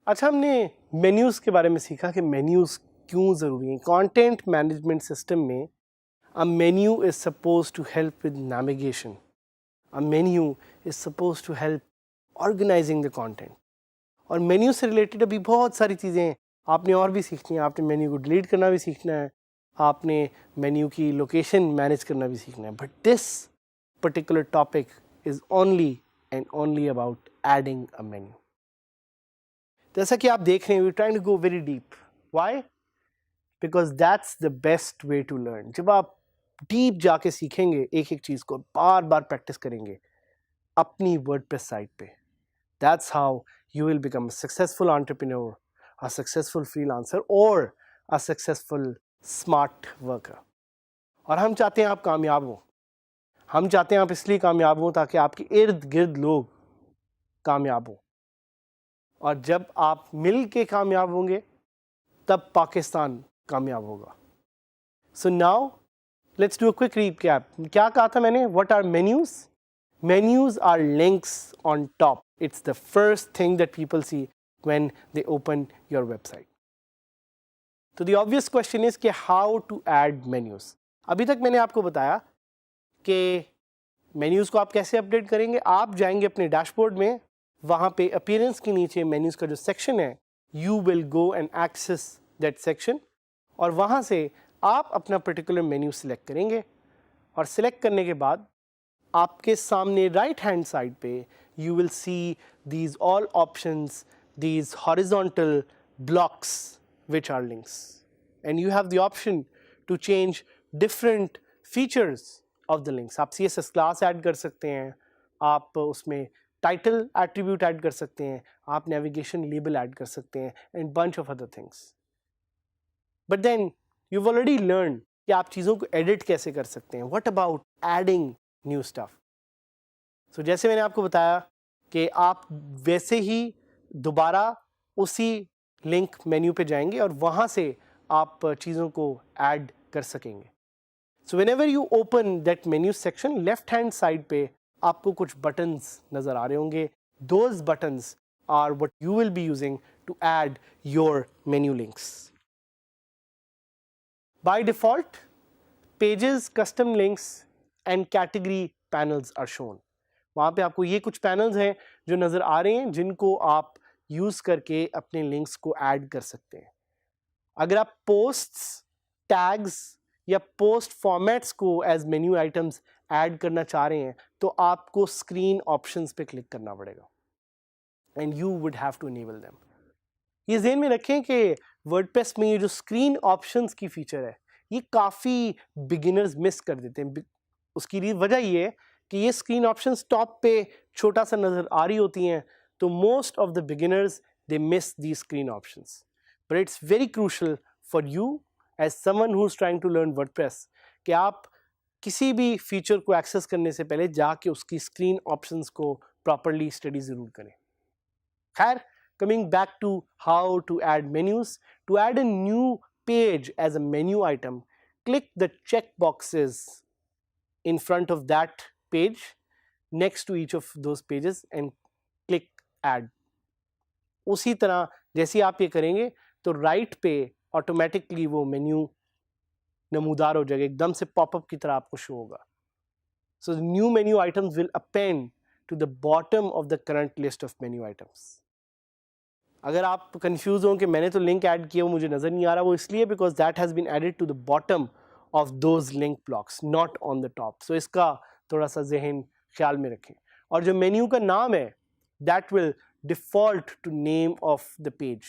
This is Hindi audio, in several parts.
अच्छा, हमने मेन्यूज़ के बारे में सीखा कि मेन्यूज़ क्यों ज़रूरी हैं। कंटेंट मैनेजमेंट सिस्टम में a menu is supposed to help with navigation. A menu is supposed to help organizing the content. और मेन्यू से रिलेटेड अभी बहुत सारी चीज़ें आपने और भी सीखनी है। आपने मेन्यू को डिलीट करना भी सीखना है, आपने मेन्यू की लोकेशन मैनेज करना भी सीखना है। But this particular topic is only and only about adding a menu. जैसा कि आप देख रहे हैं, we trying to go very deep. Why? Because that's the best way to learn. जब आप डीप जाके सीखेंगे एक एक चीज़ को, बार बार प्रैक्टिस करेंगे अपनी वर्डप्रेस साइट पे, that's how you will become a successful entrepreneur, a successful freelancer or a successful smart worker. और हम चाहते हैं आप कामयाब हो। हम चाहते हैं आप इसलिए कामयाब हो ताकि आपके इर्द गिर्द लोग कामयाब हो, और जब आप मिल के कामयाब होंगे तब पाकिस्तान कामयाब होगा। So now let's do a quick recap. क्या कहा था मैंने? What are menus? Menus are links on top. It's the first thing that people see when they open your website. So the obvious question is कि how to add menus. अभी तक मैंने आपको बताया कि menus को आप कैसे अपडेट करेंगे। आप जाएंगे अपने डैशबोर्ड में, वहाँ पे appearance के नीचे menus का जो सेक्शन है, you will go and access that section, और वहाँ से आप अपना पर्टिकुलर मेन्यू सिलेक्ट करेंगे, और सिलेक्ट करने के बाद आपके सामने राइट हैंड साइड पे you will see these all options, these horizontal blocks which are links, and you have the option to change different features of the links. आप CSS क्लास ऐड कर सकते हैं, आप उसमें टाइटल एट्रीब्यूट ऐड कर सकते हैं, आप नेविगेशन लेबल ऐड कर सकते हैं, and bunch of other things. But then you've already learned कि आप चीज़ों को एडिट कैसे कर सकते हैं। What about adding new stuff? So जैसे मैंने आपको बताया कि आप वैसे ही दोबारा उसी लिंक मेन्यू पे जाएंगे और वहाँ से आप चीज़ों को ऐड कर सकेंगे। So whenever you open that menu section, left hand side पे आपको कुछ बटन्स नज़र आ रहे होंगे। Those buttons are what you will be using to add your menu links. By default pages, custom links and category panels are shown. वहाँ पे आपको ये कुछ पैनल्स हैं जो नज़र आ रहे हैं, जिनको आप यूज़ करके अपने लिंक्स को ऐड कर सकते हैं। अगर आप पोस्ट्स, टैग्स या पोस्ट फॉर्मेट्स को एज मेन्यू आइटम्स ऐड करना चाह रहे हैं तो आपको स्क्रीन ऑप्शंस पे क्लिक करना पड़ेगा, and you would have to enable them. ये ज़हन में रखें कि वर्डप्रेस में ये जो स्क्रीन ऑप्शंस की फीचर है, ये काफ़ी बिगिनर्स मिस कर देते हैं। उसकी वजह ये है कि ये स्क्रीन ऑप्शंस टॉप पे छोटा सा नज़र आ रही होती हैं, तो most of the beginners they miss the screen options. But it's very crucial for you as someone who is trying to learn WordPress कि आप किसी भी फीचर को एक्सेस करने से पहले जाके उसकी स्क्रीन ऑप्शंस को प्रॉपरली स्टडी ज़रूर करें। खैर, coming back to how to add menus. To add a new page as a menu item, click the check boxes in front of that page next to each of those pages and click add. उसी तरह जैसे आप ये करेंगे तो राइट पे ऑटोमेटिकली वो मेन्यू नमूदार हो जाएगा, एकदम से पॉपअप की तरह आपको शो होगा। So the new menu items will append to the bottom of the current list of menu items. अगर आप कंफ्यूज हो कि मैंने तो लिंक ऐड किया वो मुझे नज़र नहीं आ रहा, वो इसलिए because that has been added to the bottom of those link blocks, not on the top. So इसका थोड़ा सा जहन ख्याल में रखें। और जो मेन्यू का नाम है that will default to name of the page,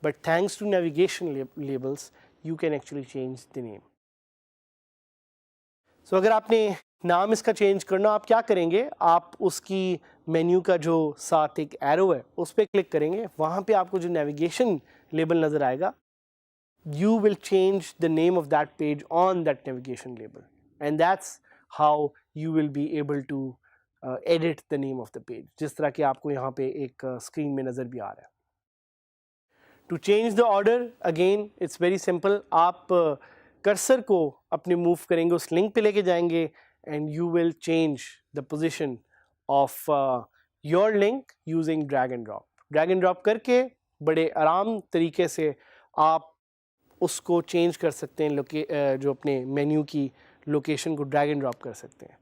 but thanks to navigation labels you can actually change the name. So अगर आपने नाम इसका चेंज करना, आप क्या करेंगे, आप उसकी मेन्यू का जो साथ एक एरो है उस पर क्लिक करेंगे, वहाँ पे आपको जो नेविगेशन लेबल नज़र आएगा, you will change the name of that page on that navigation label, and that's how you will be able to edit the name of the page, जिस तरह कि आपको यहाँ पे एक स्क्रीन में नज़र भी आ रहा है. To change the order, again it's very simple. आप कर्सर को अपने मूव करेंगे, उस लिंक पे लेके जाएंगे and you will change the position of your link using drag and drop. Drag and drop करके बड़े आराम तरीके से आप उसको चेंज कर सकते हैं, जो अपने मेन्यू की लोकेशन को ड्रैग एंड ड्रॉप कर सकते हैं.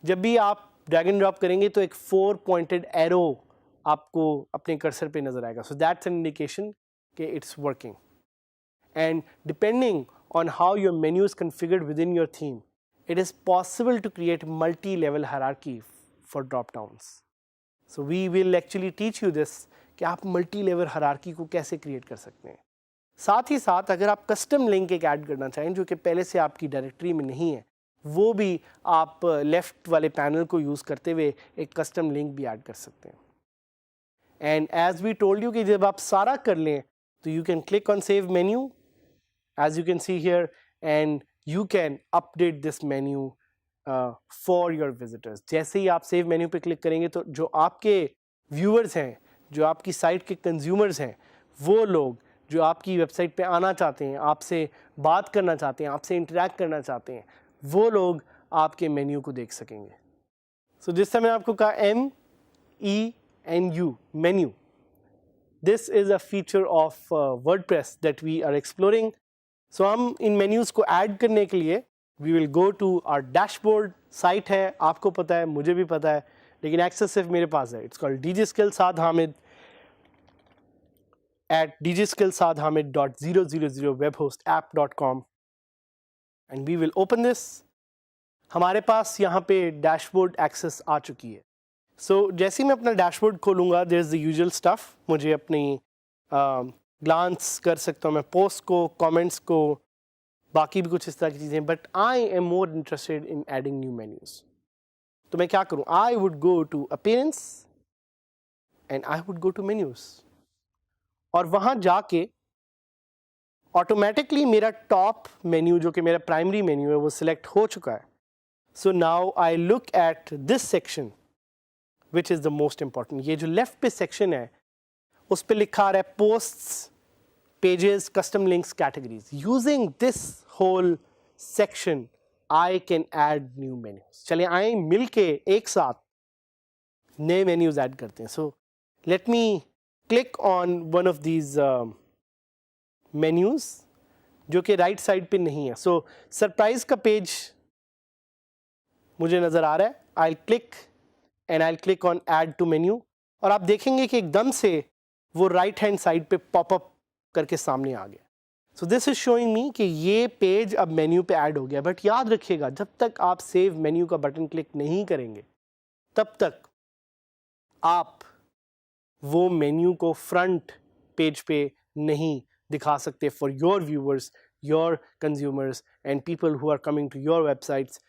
जब भी आप ड्रैग एंड ड्रॉप करेंगे तो एक 4 पॉइंटेड एरो आपको अपने कर्सर पे नज़र आएगा. सो दैट्स एन इंडिकेशन कि it's working. And depending on how your menu is configured within your theme, it is possible to create multi-level hierarchy for drop downs. So we will actually teach you this कि आप multi-level hierarchy को कैसे create कर सकते हैं. साथ ही साथ अगर आप custom link एक ऐड करना चाहें जो कि पहले से आपकी डायरेक्टरी में नहीं है, वो भी आप लेफ्ट वाले पैनल को यूज़ करते हुए एक custom link भी ऐड कर सकते हैं. And as we told you कि जब आप सारा कर लें तो you can click on save menu, as you can see here, and you can update this menu for your visitors. जैसे ही आप सेव मेन्यू पे क्लिक करेंगे तो जो आपके व्यूअर्स हैं, जो आपकी साइट के कंज्यूमर्स हैं, वो लोग जो आपकी वेबसाइट पे आना चाहते हैं, आपसे बात करना चाहते हैं, आपसे इंटरेक्ट करना चाहते हैं, वो लोग आपके मेन्यू को देख सकेंगे. सो जिस समय आपको कहा MENU, menu, this is a feature of WordPress that we are exploring. So हम इन मेन्यूज़ को ऐड करने के लिए we will go to our dashboard. Site है, आपको पता है, मुझे भी पता है, लेकिन एक्सेस सिर्फ मेरे पास है. It's called DigiSkill Saad Hamid at dgskillsadhamid.000webhostapp.com and we will open this. हमारे पास यहाँ पे डैशबोर्ड एक्सेस आ चुकी है. सो जैसे ही मैं अपना डैशबोर्ड खोलूँगा, there is the usual stuff. मुझे अपनी ग्लांस कर सकता हूँ मैं पोस्ट को, कमेंट्स को, बाकी भी कुछ इस तरह की चीज़ें. But I am more interested in adding new menus. तो मैं क्या करूँ? I would go to appearance and I would go to menus, और वहाँ जाके ऑटोमेटिकली मेरा टॉप मेन्यू जो कि मेरा प्राइमरी मेन्यू है वो सिलेक्ट हो चुका है. So now I look at this section which is the most important. ये जो लेफ्ट पे सेक्शन है उस पर लिखा आ रहा है posts, pages, custom links, categories. Using this whole section I can add new menus. चलिए आए मिल के एक साथ नए मेन्यूज ऐड करते हैं. So let me click on one of these menus जो कि राइट साइड पे नहीं है. सो सरप्राइज का पेज मुझे नज़र आ रहा है. I click and I click on add to menu, और आप देखेंगे कि एकदम से वो राइट हैंड साइड पे पॉपअप करके सामने आ गया. So this is showing me कि ये पेज अब मेन्यू पे ऐड हो गया. बट याद रखिएगा, जब तक आप सेव मेन्यू का बटन क्लिक नहीं करेंगे तब तक आप वो मेन्यू को फ्रंट पेज पे नहीं दिखा सकते for your viewers, your consumers and people who are coming to your websites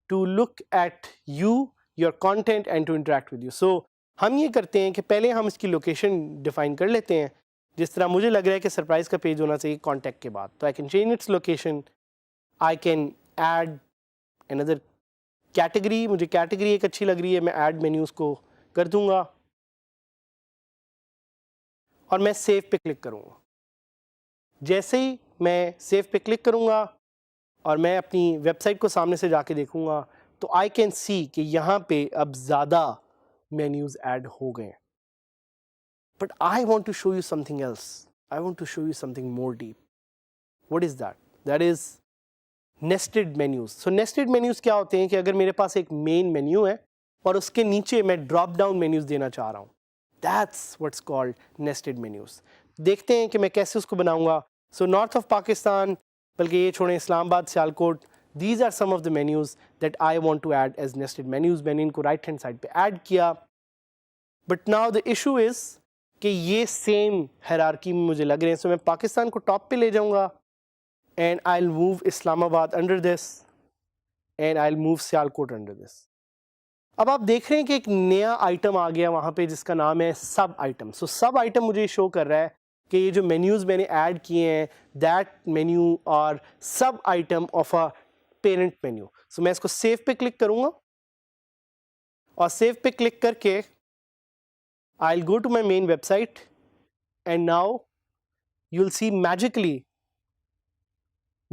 to look at you, your content and to interact with you. So हम ये करते हैं कि पहले हम इसकी लोकेशन डिफाइन कर लेते हैं. जिस तरह मुझे लग रहा है कि सरप्राइज का पेज होना चाहिए कॉन्टैक्ट के बाद, तो I can change its location. I can add another category. मुझे कैटेगरी एक अच्छी लग रही है, मैं ऐड मेन्यूज़ को कर दूंगा और मैं सेव पे क्लिक करूंगा. जैसे ही मैं सेव पे क्लिक करूंगा और मैं अपनी वेबसाइट को सामने से जाके देखूंगा तो आई कैन सी कि यहाँ पे अब ज़्यादा मेन्यूज़ ऐड हो गए. But I want to show you something else. I want to show you something more deep. What is that? That is nested menus. So nested menus क्या होते हैं कि अगर मेरे पास एक मेन मेन्यू है और उसके नीचे मैं ड्रॉप डाउन मेन्यूज़ देना चाह रहा हूँ, that's what's called nested menus. देखते हैं कि मैं कैसे उसको बनाऊंगा. So north of Pakistan, बल्कि ये छोड़ें, Islamabad, Sialkot, these are some of the menus that I want to add as nested menus. मैंने इनको राइट हैंड साइड पे ऐड किया. But now the issue is कि ये सेम हायरार्की में मुझे लग रहे हैं. सो मैं पाकिस्तान को टॉप पे ले जाऊंगा and I will move Islamabad under this and I will move Sialkot under this. अब आप देख रहे हैं कि एक नया आइटम आ गया वहाँ पे जिसका नाम है सब आइटम. सो सब आइटम मुझे शो कर रहा है कि ये जो मेन्यूज़ मैंने ऐड किए हैं, दैट मेन्यू और sub item of a parent menu. So मैं इसको सेव पे क्लिक करूंगा और सेव पे क्लिक करके I'll go to my main website and now you'll see magically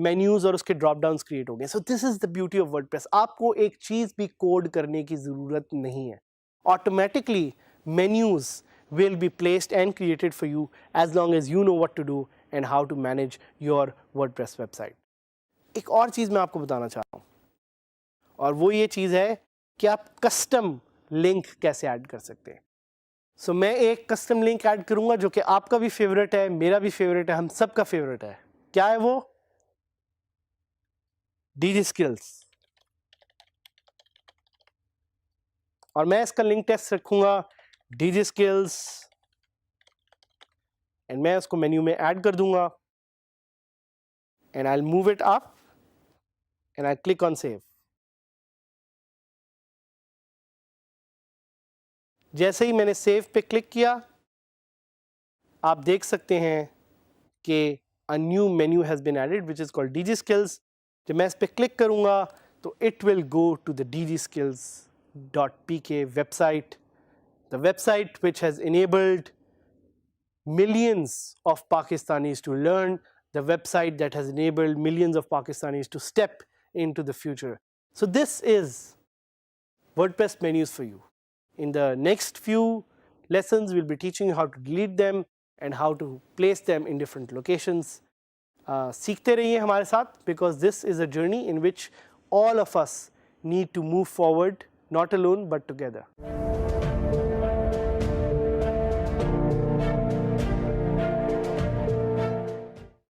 menus और उसके drop downs create हो गए. So this is the beauty of WordPress. आपको एक चीज भी कोड करने की जरूरत नहीं है. Automatically menus will be placed and created for you as long as you know what to do and how to manage your WordPress website. एक और चीज मैं आपको बताना चाह रहा हूँ और वो ये चीज है कि आप कस्टम लिंक कैसे ऐड कर सकते हैं. सो मैं एक कस्टम लिंक ऐड करूंगा जो कि आपका भी फेवरेट है, मेरा भी फेवरेट है, हम सबका फेवरेट है. क्या है वो? DigiSkills. और मैं इसका लिंक टेक्स्ट रखूंगा DigiSkills एंड मैं उसको मेन्यू में ऐड कर दूंगा and I will move it up and I click on save. जैसे ही मैंने सेव पे क्लिक किया आप देख सकते हैं कि a new menu has been added which is called DigiSkills. जब मैं इस पे क्लिक करूंगा तो it will go to the DigiSkills.pk website, the website which has enabled millions of Pakistanis to learn, the website that has enabled millions of Pakistanis to step into the future. So this is WordPress menus for you. In the next few lessons, we'll be teaching you how to delete them and how to place them in different locations. सीखते रहिए हमारे साथ because this is a journey in which all of us need to move forward, not alone but together.